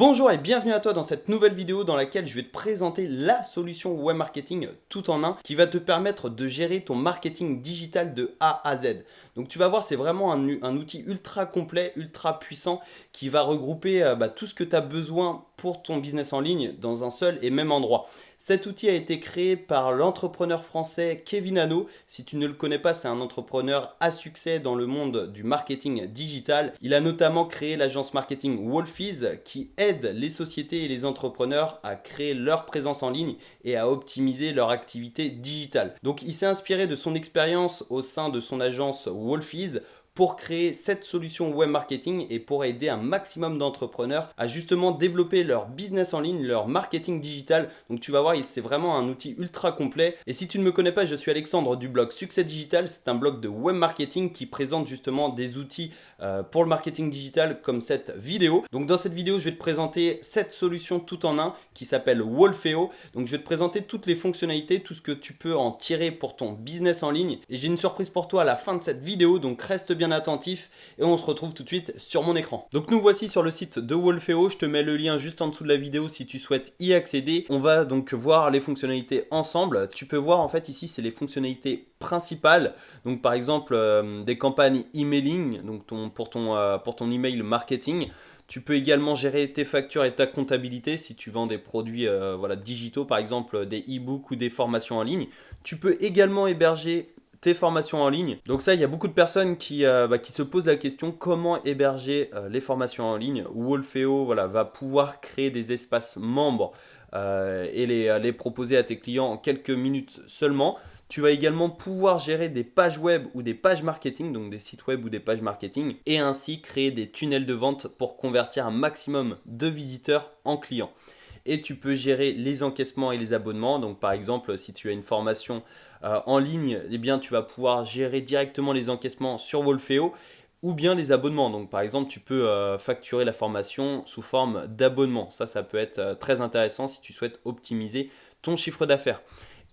Bonjour et bienvenue à toi dans cette nouvelle vidéo dans laquelle je vais te présenter la solution web marketing tout en un qui va te permettre de gérer ton marketing digital de A à Z. Donc tu vas voir, c'est vraiment un outil ultra complet, ultra puissant qui va regrouper tout ce que tu as besoin pour ton business en ligne dans un seul et même endroit. Cet outil a été créé par l'entrepreneur français Kevin Hano. Si tu ne le connais pas, c'est un entrepreneur à succès dans le monde du marketing digital. Il a notamment créé l'agence marketing Wolfies qui aide les sociétés et les entrepreneurs à créer leur présence en ligne et à optimiser leur activité digitale. Donc il s'est inspiré de son expérience au sein de son agence Wolfies pour créer cette solution web marketing et pour aider un maximum d'entrepreneurs à justement développer leur business en ligne, leur marketing digital. Donc tu vas voir, c'est vraiment un outil ultra complet. Et si tu ne me connais pas, je suis Alexandre du blog Succès Digital. C'est un blog de web marketing qui présente justement des outils pour le marketing digital comme cette vidéo. Donc dans cette vidéo, je vais te présenter cette solution tout en un qui s'appelle Wolfeo. Donc je vais te présenter toutes les fonctionnalités, tout ce que tu peux en tirer pour ton business en ligne. Et j'ai une surprise pour toi à la fin de cette vidéo, donc reste bien attentif et on se retrouve tout de suite sur mon écran. Donc nous voici sur le site de Wolfeo, je te mets le lien juste en dessous de la vidéo si tu souhaites y accéder. On va donc voir les fonctionnalités ensemble. Tu peux voir en fait ici c'est les fonctionnalités principales. Donc par exemple des campagnes emailing, donc pour ton email marketing. Tu peux également gérer tes factures et ta comptabilité si tu vends des produits digitaux, par exemple des e-books ou des formations en ligne. Tu peux également héberger tes formations en ligne. Donc ça, il y a beaucoup de personnes qui se posent la question comment héberger les formations en ligne. Wolfeo va pouvoir créer des espaces membres et les proposer à tes clients en quelques minutes seulement. Tu vas également pouvoir gérer des pages web ou des pages marketing, donc des sites web ou des pages marketing, et ainsi créer des tunnels de vente pour convertir un maximum de visiteurs en clients. Et tu peux gérer les encaissements et les abonnements. Donc par exemple, si tu as une formation en ligne, eh bien, tu vas pouvoir gérer directement les encaissements sur Wolfeo ou bien les abonnements. Donc par exemple, tu peux facturer la formation sous forme d'abonnement. Ça peut être très intéressant si tu souhaites optimiser ton chiffre d'affaires.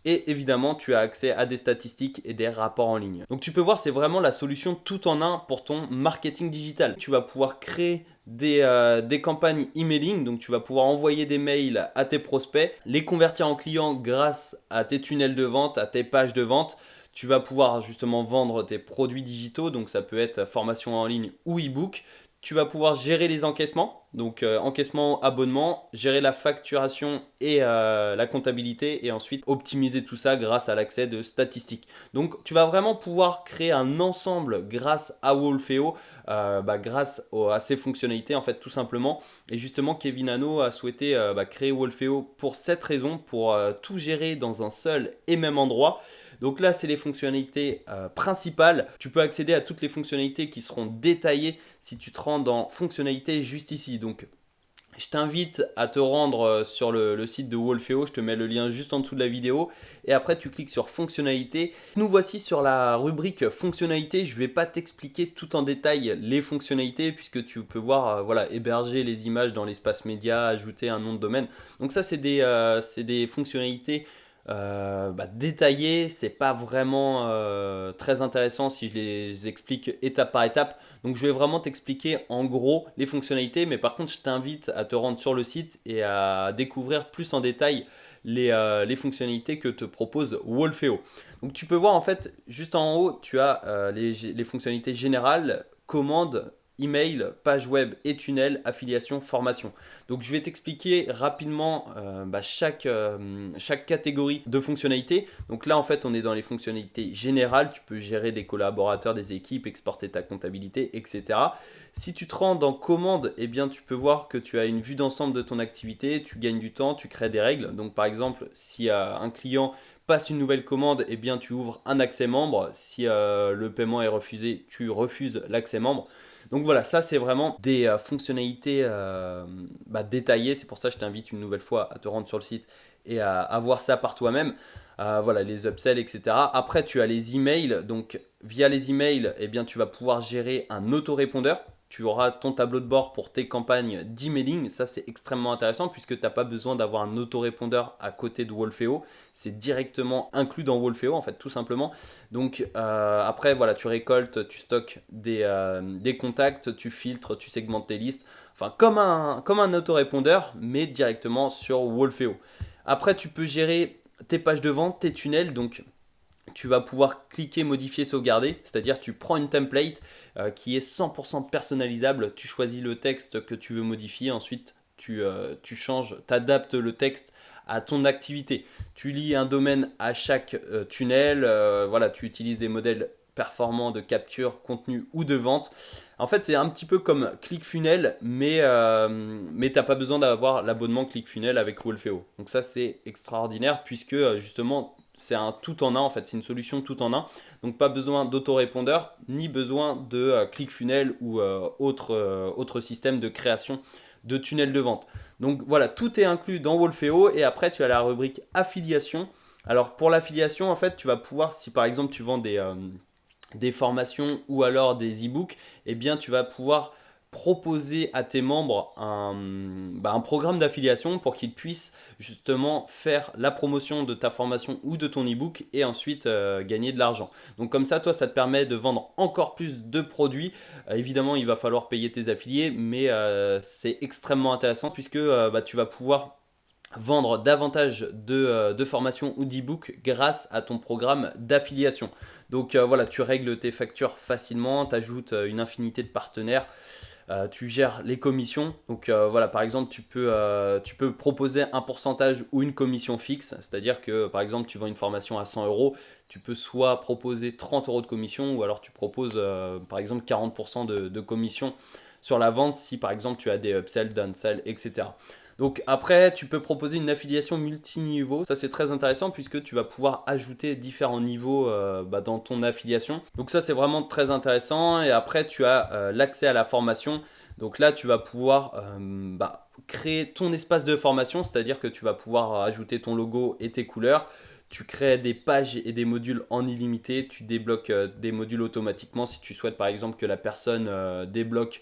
Et évidemment, tu as accès à des statistiques et des rapports en ligne. Donc tu peux voir, c'est vraiment la solution tout en un pour ton marketing digital. Tu vas pouvoir créer des campagnes emailing, donc tu vas pouvoir envoyer des mails à tes prospects, les convertir en clients grâce à tes tunnels de vente, à tes pages de vente. Tu vas pouvoir justement vendre tes produits digitaux, donc ça peut être formation en ligne ou e-book. Tu vas pouvoir gérer les encaissements, donc encaissement, abonnement, gérer la facturation et la comptabilité et ensuite optimiser tout ça grâce à l'accès de statistiques. Donc tu vas vraiment pouvoir créer un ensemble grâce à Wolfeo, grâce à ces fonctionnalités en fait tout simplement. Et justement Kevin Hano a souhaité créer Wolfeo pour cette raison, pour tout gérer dans un seul et même endroit. Donc là, c'est les fonctionnalités principales. Tu peux accéder à toutes les fonctionnalités qui seront détaillées si tu te rends dans fonctionnalités juste ici. Donc je t'invite à te rendre sur le site de Wolfeo, je te mets le lien juste en dessous de la vidéo et après tu cliques sur fonctionnalités. Nous voici sur la rubrique fonctionnalités, je ne vais pas t'expliquer tout en détail les fonctionnalités puisque tu peux voir héberger les images dans l'espace média, ajouter un nom de domaine. Donc ça c'est des fonctionnalités détaillé, c'est pas vraiment très intéressant si je les explique étape par étape. Donc je vais vraiment t'expliquer en gros les fonctionnalités, mais par contre je t'invite à te rendre sur le site et à découvrir plus en détail les fonctionnalités que te propose Wolfeo. Donc tu peux voir en fait juste en haut tu as les fonctionnalités générales, commandes, email, page web et tunnel, affiliation, formation. Donc je vais t'expliquer rapidement chaque catégorie de fonctionnalités. Donc là en fait on est dans les fonctionnalités générales, tu peux gérer des collaborateurs, des équipes, exporter ta comptabilité, etc. Si tu te rends dans commande, eh bien tu peux voir que tu as une vue d'ensemble de ton activité, tu gagnes du temps, tu crées des règles. Donc par exemple si un client passe une nouvelle commande, eh bien tu ouvres un accès membre. Si le paiement est refusé, tu refuses l'accès membre. Donc voilà, ça c'est vraiment des fonctionnalités détaillées. C'est pour ça que je t'invite une nouvelle fois à te rendre sur le site et à voir ça par toi-même. Les upsells, etc. Après, tu as les emails. Donc via les emails, eh bien, tu vas pouvoir gérer un autorépondeur. Tu auras ton tableau de bord pour tes campagnes d'emailing. Ça, c'est extrêmement intéressant puisque tu n'as pas besoin d'avoir un autorépondeur à côté de Wolfeo. C'est directement inclus dans Wolfeo, en fait, tout simplement. Donc, après, tu récoltes, tu stockes des contacts, tu filtres, tu segmentes tes listes. enfin comme un autorépondeur, mais directement sur Wolfeo. Après, tu peux gérer tes pages de vente, tes tunnels, donc tu vas pouvoir cliquer, modifier, sauvegarder, c'est-à-dire tu prends une template qui est 100% personnalisable, tu choisis le texte que tu veux modifier, ensuite tu changes, tu adaptes le texte à ton activité. Tu lis un domaine à chaque tunnel, voilà, tu utilises des modèles performants de capture, contenu ou de vente. En fait, c'est un petit peu comme ClickFunnels, mais tu n'as pas besoin d'avoir l'abonnement ClickFunnels avec Wolfeo. Donc ça, c'est extraordinaire puisque justement, c'est un tout en un en fait, c'est une solution tout en un. Donc pas besoin d'autorépondeur, ni besoin de ClickFunnels ou autre système de création de tunnels de vente. Donc voilà, tout est inclus dans Wolfeo et après tu as la rubrique affiliation. Alors pour l'affiliation, en fait, tu vas pouvoir, si par exemple tu vends des formations ou alors des e-books, eh bien tu vas pouvoir proposer à tes membres un programme d'affiliation pour qu'ils puissent justement faire la promotion de ta formation ou de ton e-book et ensuite gagner de l'argent. Donc comme ça, toi, ça te permet de vendre encore plus de produits. Évidemment, il va falloir payer tes affiliés, mais c'est extrêmement intéressant puisque tu vas pouvoir vendre davantage de formations ou d'e-books grâce à ton programme d'affiliation. Donc voilà, tu règles tes factures facilement, tu ajoutes une infinité de partenaires, tu gères les commissions. Donc voilà, par exemple, tu peux proposer un pourcentage ou une commission fixe, c'est-à-dire que par exemple, tu vends une formation à 100 euros, tu peux soit proposer 30 euros de commission ou alors tu proposes par exemple 40% de commission sur la vente si par exemple tu as des upsells, downsells, etc. Donc après, tu peux proposer une affiliation multiniveau. Ça, c'est très intéressant puisque tu vas pouvoir ajouter différents niveaux dans ton affiliation. Donc ça, c'est vraiment très intéressant. Et après, tu as l'accès à la formation. Donc là, tu vas pouvoir créer ton espace de formation, c'est-à-dire que tu vas pouvoir ajouter ton logo et tes couleurs. Tu crées des pages et des modules en illimité. Tu débloques des modules automatiquement si tu souhaites par exemple que la personne débloque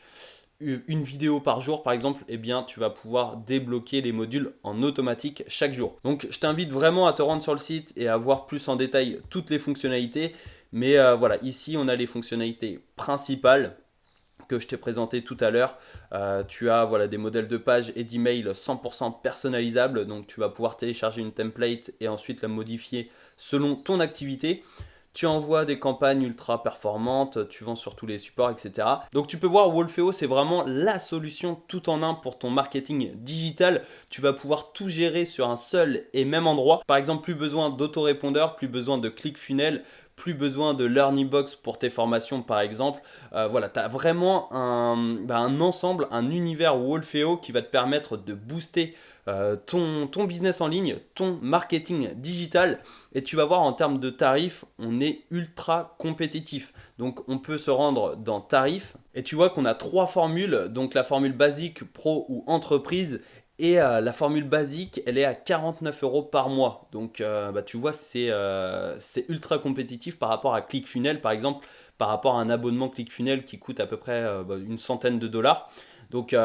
une vidéo par jour par exemple, eh bien tu vas pouvoir débloquer les modules en automatique chaque jour. Donc je t'invite vraiment à te rendre sur le site et à voir plus en détail toutes les fonctionnalités. Mais voilà, ici on a les fonctionnalités principales que je t'ai présenté tout à l'heure. Tu as voilà, des modèles de pages et d'emails 100% personnalisables. Donc tu vas pouvoir télécharger une template et ensuite la modifier selon ton activité. Tu envoies des campagnes ultra performantes, tu vends sur tous les supports, etc. Donc tu peux voir, Wolfeo, c'est vraiment la solution tout en un pour ton marketing digital. Tu vas pouvoir tout gérer sur un seul et même endroit. Par exemple, plus besoin d'autorépondeur, plus besoin de ClickFunnels, plus besoin de Learning Box pour tes formations par exemple. Voilà, tu as vraiment un ensemble, un univers Wolfeo qui va te permettre de booster ton business en ligne, ton marketing digital. Et tu vas voir en termes de tarifs, on est ultra compétitif. Donc on peut se rendre dans tarifs. Et tu vois qu'on a trois formules. Donc la formule basique, pro ou entreprise. Et la formule basique, elle est à 49 euros par mois. Donc tu vois, c'est ultra compétitif par rapport à ClickFunnels, par exemple, par rapport à un abonnement ClickFunnels qui coûte à peu près une centaine de dollars. Donc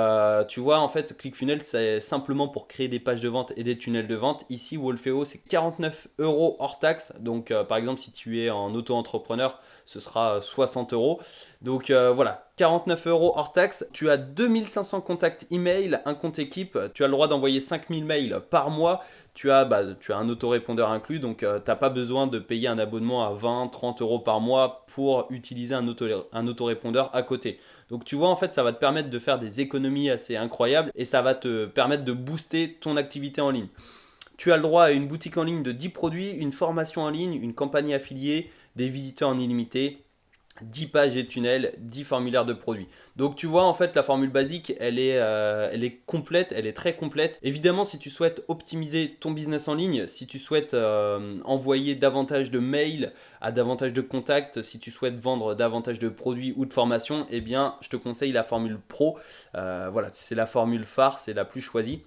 tu vois, en fait, ClickFunnels, c'est simplement pour créer des pages de vente et des tunnels de vente. Ici, Wolfeo, c'est 49 euros hors taxe. Donc par exemple, si tu es en auto-entrepreneur, ce sera 60 euros. Donc voilà, 49 euros hors taxe. Tu as 2500 contacts email, un compte équipe. Tu as le droit d'envoyer 5000 mails par mois. Tu as un autorépondeur inclus, donc tu n'as pas besoin de payer un abonnement à 20-30 euros par mois pour utiliser un autorépondeur à côté. Donc tu vois, en fait, ça va te permettre de faire des économies assez incroyables et ça va te permettre de booster ton activité en ligne. Tu as le droit à une boutique en ligne de 10 produits, une formation en ligne, une campagne affiliée, des visiteurs en illimité, 10 pages et tunnels, 10 formulaires de produits. Donc tu vois, en fait, la formule basique, elle est complète, elle est très complète. Évidemment, si tu souhaites optimiser ton business en ligne, si tu souhaites envoyer davantage de mails à davantage de contacts, si tu souhaites vendre davantage de produits ou de formations, eh bien, je te conseille la formule pro. Voilà, c'est la formule phare, c'est la plus choisie.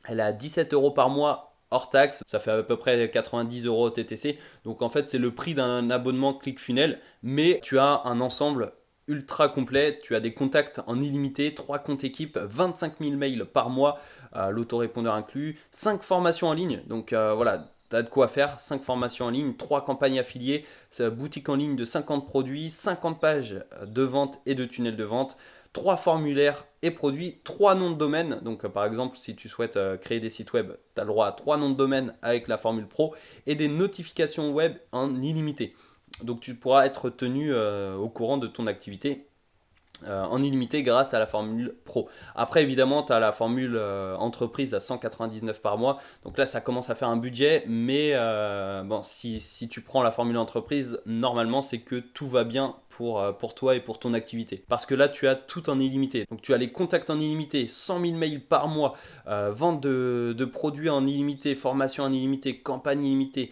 Elle est à 17 euros par mois hors taxe, ça fait à peu près 90 euros TTC. Donc en fait, c'est le prix d'un abonnement ClickFunnels, mais tu as un ensemble ultra complet. Tu as des contacts en illimité, 3 comptes équipes, 25 000 mails par mois, l'autorépondeur inclus, 5 formations en ligne. Donc voilà, tu as de quoi faire, 5 formations en ligne, 3 campagnes affiliées, boutique en ligne de 50 produits, 50 pages de vente et de tunnels de vente, 3 formulaires et produits, 3 noms de domaine. Donc par exemple, si tu souhaites créer des sites web, tu as le droit à 3 noms de domaine avec la formule pro et des notifications web en illimité. Donc tu pourras être tenu au courant de ton activité en illimité grâce à la formule pro. Après évidemment tu as la formule entreprise à 199 par mois, donc là ça commence à faire un budget, mais bon, si tu prends la formule entreprise, normalement c'est que tout va bien pour toi et pour ton activité, parce que là tu as tout en illimité. Donc tu as les contacts en illimité, 100 000 mails par mois, vente de produits en illimité, formation en illimité, campagne illimitée,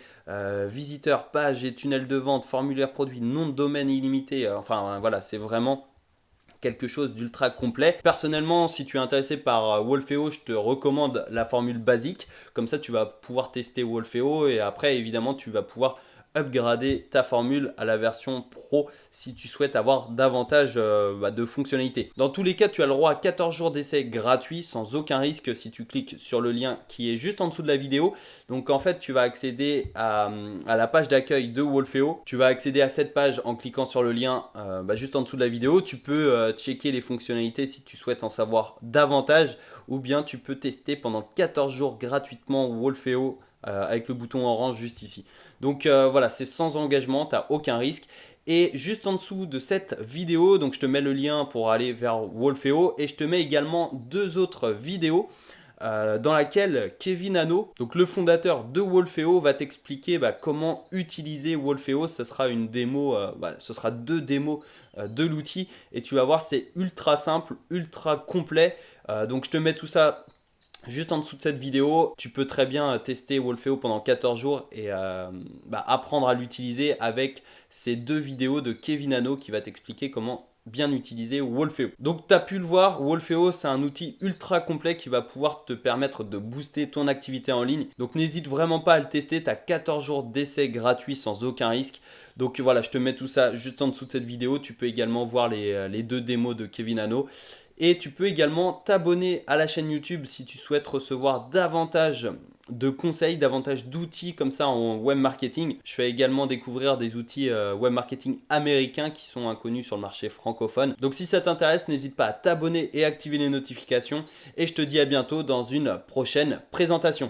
visiteurs, pages et tunnels de vente, formulaire produit, nom de domaine illimité, enfin voilà, c'est vraiment quelque chose d'ultra complet. Personnellement, si tu es intéressé par Wolfeo, je te recommande la formule basique. Comme ça, tu vas pouvoir tester Wolfeo et après, évidemment, tu vas pouvoir upgrader ta formule à la version pro si tu souhaites avoir davantage de fonctionnalités. Dans tous les cas, tu as le droit à 14 jours d'essai gratuit sans aucun risque si tu cliques sur le lien qui est juste en dessous de la vidéo. Donc en fait, tu vas accéder à la page d'accueil de Wolfeo. Tu vas accéder à cette page en cliquant sur le lien juste en dessous de la vidéo. Tu peux checker les fonctionnalités si tu souhaites en savoir davantage, ou bien tu peux tester pendant 14 jours gratuitement Wolfeo avec le bouton orange juste ici. Donc voilà, c'est sans engagement, tu n'as aucun risque. Et juste en dessous de cette vidéo, donc je te mets le lien pour aller vers Wolfeo et je te mets également 2 autres vidéos dans laquelle Kevin Hano, donc le fondateur de Wolfeo, va t'expliquer comment utiliser Wolfeo. Ce sera une démo, ce sera 2 démos de l'outil et tu vas voir, c'est ultra simple, ultra complet. Donc je te mets tout ça juste en dessous de cette vidéo. Tu peux très bien tester Wolfeo pendant 14 jours et apprendre à l'utiliser avec ces 2 vidéos de Kevin Hano qui va t'expliquer comment bien utiliser Wolfeo. Donc tu as pu le voir, Wolfeo c'est un outil ultra complet qui va pouvoir te permettre de booster ton activité en ligne. Donc n'hésite vraiment pas à le tester, tu as 14 jours d'essai gratuit sans aucun risque. Donc voilà, je te mets tout ça juste en dessous de cette vidéo. Tu peux également voir les 2 démos de Kevin Hano. Et tu peux également t'abonner à la chaîne YouTube si tu souhaites recevoir davantage de conseils, davantage d'outils comme ça en web marketing. Je fais également découvrir des outils web marketing américains qui sont inconnus sur le marché francophone. Donc si ça t'intéresse, n'hésite pas à t'abonner et activer les notifications. Et je te dis à bientôt dans une prochaine présentation.